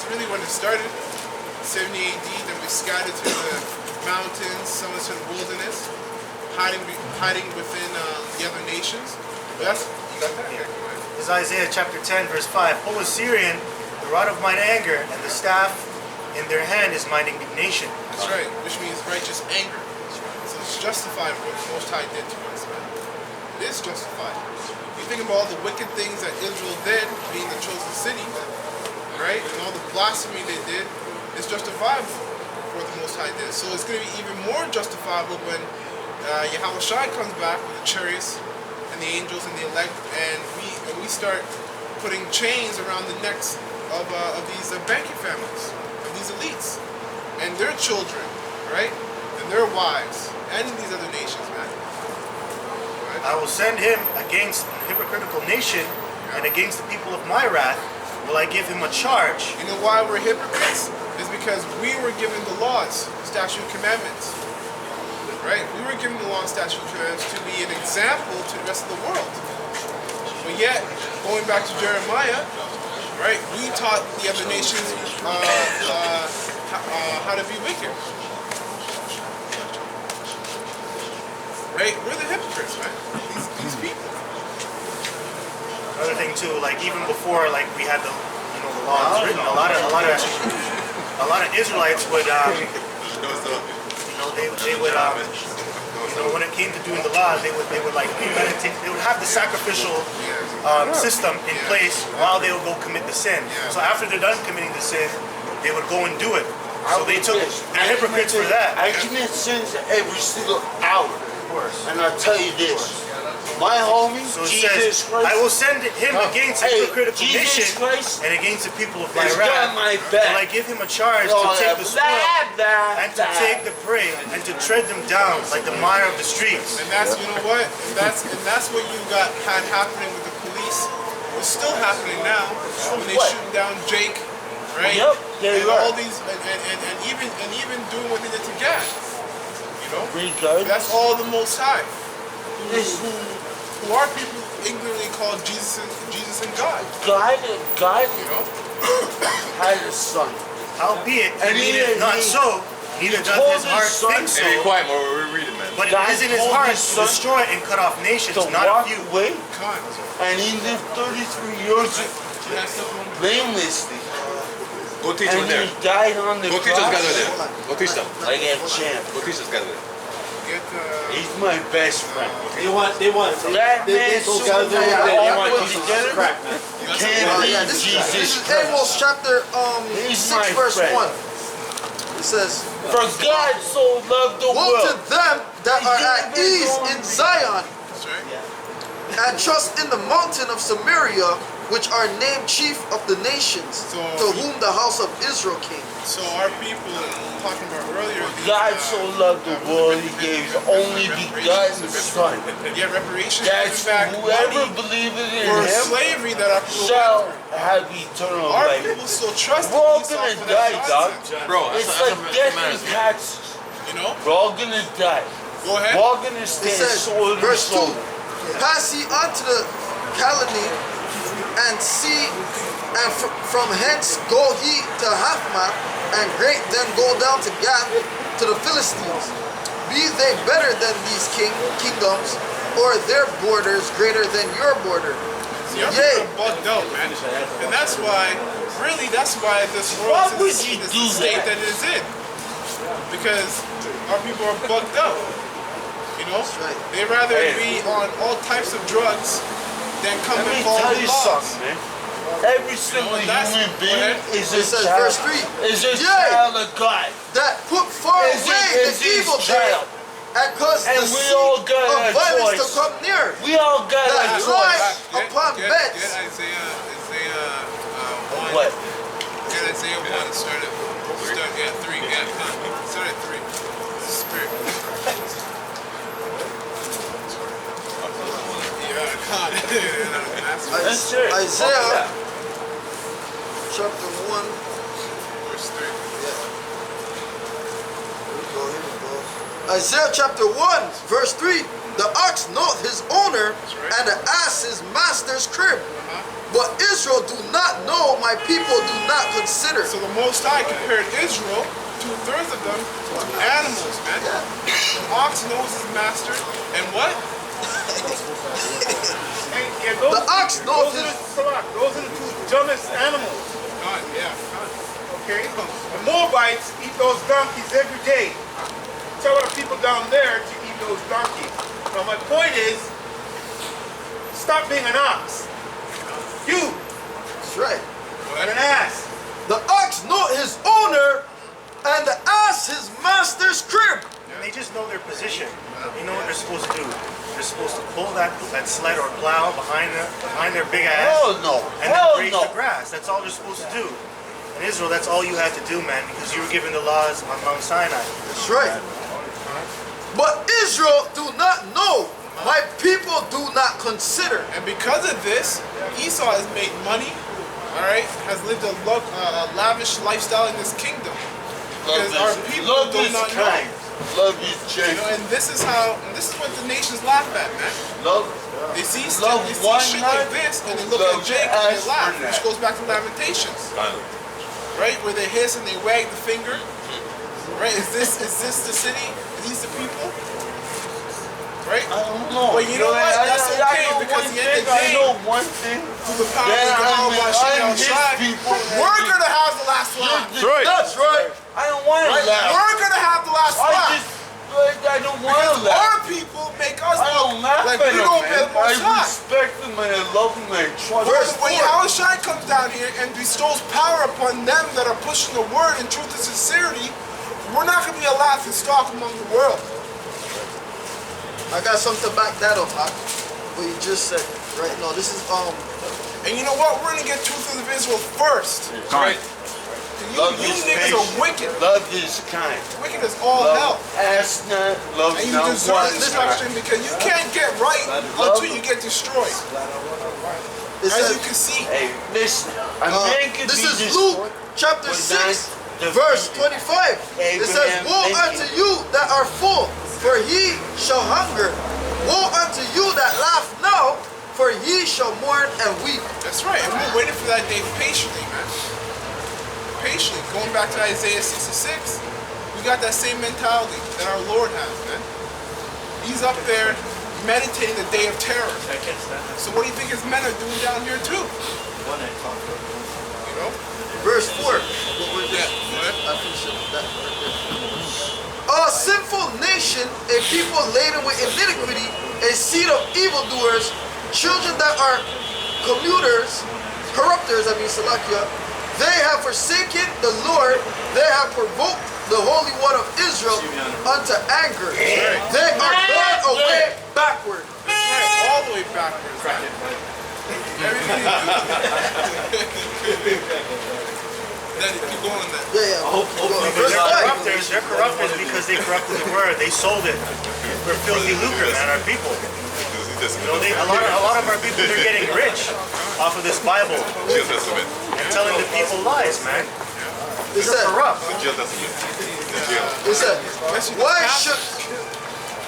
that's really when it started. 70 AD, then we scattered to the mountains, some of us to the wilderness, hiding within the other nations. But that's, you got that? Yeah. This is Isaiah chapter 10, verse 5. O Assyrian, the rod of mine anger, and the staff in their hand is mine indignation. That's right, which means righteous anger. So it's justified what the Most High did to us, man. It is justified. You think about all the wicked things that Israel did, being the chosen city, right? And all the blasphemy they did, it's justifiable for what the Most High did. So it's going to be even more justifiable when Yasharahla comes back with the chariots and the angels and the elect, and we start putting chains around the necks of these banking families, of these elites, and their children, right? And their wives, and in these other nations, man. Right? I will send him against a hypocritical nation, and against the people of my wrath will I give him a charge. You know why we're hypocrites? Is because we were given the laws, statute and commandments. Right? We were given the law and statute and commandments to be an example to the rest of the world. But yet, going back to Jeremiah, right, we taught the other nations how to be wicked. Right? We're the hypocrites, man. These people. Another thing too, like even before, like we had the laws written, a lot of Israelites would, they would, when it came to doing the laws, they would like premeditate. They would have the sacrificial system in place while they would go commit the sin. So after they're done committing the sin, they would go and do it. So they took they're hypocrites for that. I commit sins every single hour. Of course. And I'll tell you this. My homie, So it Jesus says, Christ, I will send him against a hypocritical nation Christ and against the people of my has wrath. got my back. And I give him a charge to take the spoil and to take the prey and to tread them down like the mire of the streets. And that's, you know what? And that's what you had happening with the police. It's still happening now. When they shooting down Jake, right? Yep, and all these, and even doing what they did to Gad. You know? That's all the Most High. Who are people ignorantly called Jesus and God. God, You know? had a son. Howbeit, And he he- meaneth not he- so, neither he doth told his heart his son- think so. Hey, be quiet, more. We're reading, man. But it God is in his told heart his to son destroy and cut off nations, to not a walk few. away, God. and he lived 33 years blamelessly. Go teach And them there. he died on the Go teach us cross gather there. Go teach them. like a champ. Go teach us gather there. He's my best friend. They want. That man so together, together, they yeah, want yeah, you together. crack, man. You can't beat This Jesus is Christ. Amos chapter He's 6 my verse friend. 1. It says, For God so loved the woe to world. them that are at ease in Zion, That's right. and trust in the mountain of Samaria, which are named chief of the nations, So- to whom the house of Israel came. So our people, talking about earlier, God so loved the world, he gave his only begotten son. yeah, reparations. That's back whoever money believeth in for him slavery that our people shall went have eternal through. Our life. people still trust We're all Esau gonna for die, that dog. nonsense, Bro, It's like death and taxes. You know? We're all gonna die. Go ahead. We're all gonna It stand says, sword and verse 2, sword. pass ye unto the Calani, and see, and from hence go ye to Haphmath, and then go down to Gath, to the Philistines. Be they better than these kingdoms, or their borders greater than your border? See, our Yay. people are bugged out, man. And that's why this world Why is would you in do the state that? that it is in. Because our people are bugged out. You know? right. They'd rather be on all types of drugs than come Let and me follow tell the you laws. something, man. Every single that's- human go being ahead. is It a says, child. verse 3, Is a Yea. child of God. that put far Is away his the evil day, child. and cause And the we seed all got of a violence choice. to come near. We all got That a lie choice. upon Get beds. Isaiah 1. What? Get Isaiah 1 and start at 3. Yeah, come. Start at 3. Spirit. Yeah, God. That's it. Isaiah chapter 1. Verse 3. Isaiah chapter 1, verse 3. The ox knoweth his owner, right. and the ass his master's crib. But Israel do not know, my people do not consider. So the Most High compared Israel, 2/3 of them, to animals, man. An ox knows his master, and what? The ox knows his... Those are the two dumbest animals. God, yeah, God. Okay? The Moabites eat those donkeys every day. Tell our people down there to eat those donkeys. Now my point is, stop being an ox. You That's right. are an ass. The ox know his owner, and the ass his master's crib. They just know their position. They know what they're supposed to do. They're supposed to pull that sled or plow behind their big ass. Hell no. And then Hell graze no. the grass. That's all they're supposed to do. In Israel, that's all you had to do, man, because you were given the laws on Mount Sinai. That's right. But Israel do not know. My people do not consider. And because of this, Esau has made money, all right, has lived a lavish lifestyle in this kingdom. Because our people love do is not kind. know. Love is You know, gentle. and this is what the nations laugh at, man. Love. They see Love one shit like night, this, and they look love at Jacob and ass they laugh, for which that. goes back to Lamentations, right? Where they hiss and they wag the finger, right? Is this the city? Are these the people? Right? I don't know. But you know what? That's okay, know because one the end of the thing, day, I know one thing. through the power That of God, I'm his people. we're gonna have the last laugh. That's right. I don't want to laugh. We're gonna have the last laugh. I don't want to Because laugh. our people make us I don't laugh like at we them, don't man. build more I shots. respect them and I love them and I trust Verse them. when Yahushua comes down here and bestows power upon them that are pushing the word in truth and sincerity, we're not going to be a laughing stock among the world. I got something to back that up, what you just said. Right now, this is And you know what? We're going to get truth of Israel first. Right. You Love is niggas patient. are wicked. Love is kind. Wicked as all hell. Love ask not, love And you not deserve want destruction because you can't get right until you get destroyed. it As says, you can see. Hey, listen, a man can this be is destroyed, Luke chapter but 6, not verse defeated. 25. It says, Abraham woe Lincoln. unto you that are full, for ye shall hunger. Woe unto you that laugh now, for ye shall mourn and weep. That's right. And we're waiting for that day patiently, man. Patiently. Going back to Isaiah 66, we got that same mentality that our Lord has, man. He's up there meditating the day of terror. So what do you think his men are doing down here too? You know? Verse 4. Yeah. I finish it. That right there. A sinful nation, a people laden with iniquity, a seed of evildoers, children that are corrupters, Salakia. They have forsaken the Lord, they have provoked the Holy One of Israel unto anger. They are gone away backward. That's right. All the way backwards. Everything Daddy, keep going then. Yeah. But Verse they're corruptors because they corrupted the word. They sold it for filthy lucre, man, our people. You know, a lot of our people, they're getting rich off of this Bible and telling the people lies, man. It said, Corrupt. why should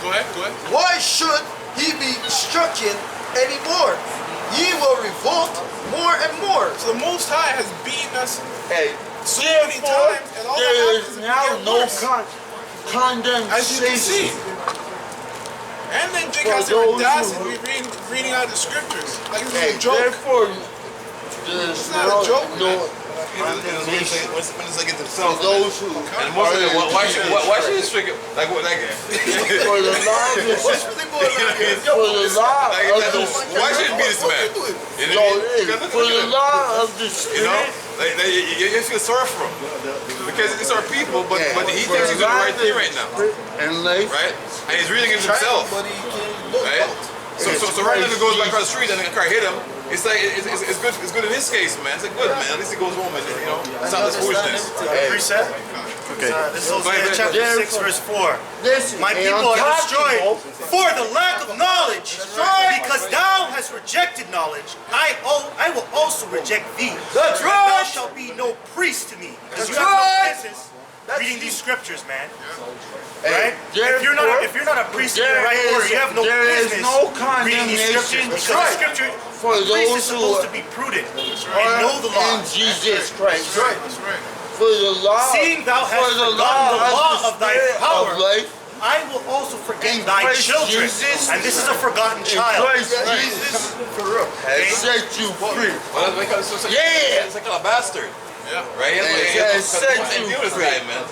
Go ahead. Why should he be stricken anymore? Ye will revolt more and more. So the Most High has beaten us Hey, so many therefore, times, and all there that is happens is now we get no worse. condemnation. As you can see. And then Jake has the For those audacity who- to be reading out the scriptures. Like it's Hey, a joke. therefore, there's It's not a now joke, no When condemnation does it get for themselves? those who And most of them, why should you trigger like what like for the law of What's really going on here? for the law like, of the why should it be this man? You know no, what I mean? hey, for the law of the You know, spirit. you feel sorry for him because it's our people, but he for thinks he's doing the right of thing right now, and life. right? And he's reading against himself, But he can't right? So right now, if he goes back across the street and the car hit him, it's like it's good. It's good in his case, man. It's like good, man. At least he goes home and it's not this foolishness. Precept? Okay. This is Hosea chapter 6, verse 4. Listen, My and people I'm are talking destroyed about- for the lack of knowledge. Because thou hast rejected knowledge, I will also reject thee. That's Thou right. shalt be no priest to me. Because That's you have no right. business reading these scriptures. scriptures, man. Hey, Right? If you're not a priest in the right order, you have no there is business no reading these condemnation scriptures, because the scripture, for the priest is those who supposed to be prudent and know the law. in Jesus Christ. That's right. That's right. For the law, Seeing thou hast for the forgotten the law has the of thy spirit power, of life, I will also forget in thy Christ children. Jesus, And this is a forgotten in child. Christ Jesus, has set you free. Well, that's because Yeah. it's like a bastard. Yeah. Right? Yeah, That's set what they you do this free. guy, man.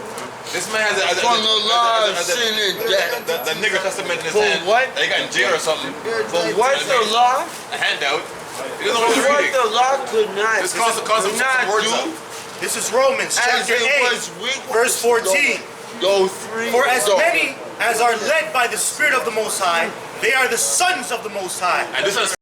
This man has From the law of sin and death. the nigger testament in his For hand. what? He got in jail or something. But what the law, A handout. He doesn't know what he's what reading. the law could not, This concept words up. do, This is Romans as chapter it 8, was weak, verse 14. go three. For as go. many as are led by the Spirit of the Most High, they are the sons of the Most High. And this is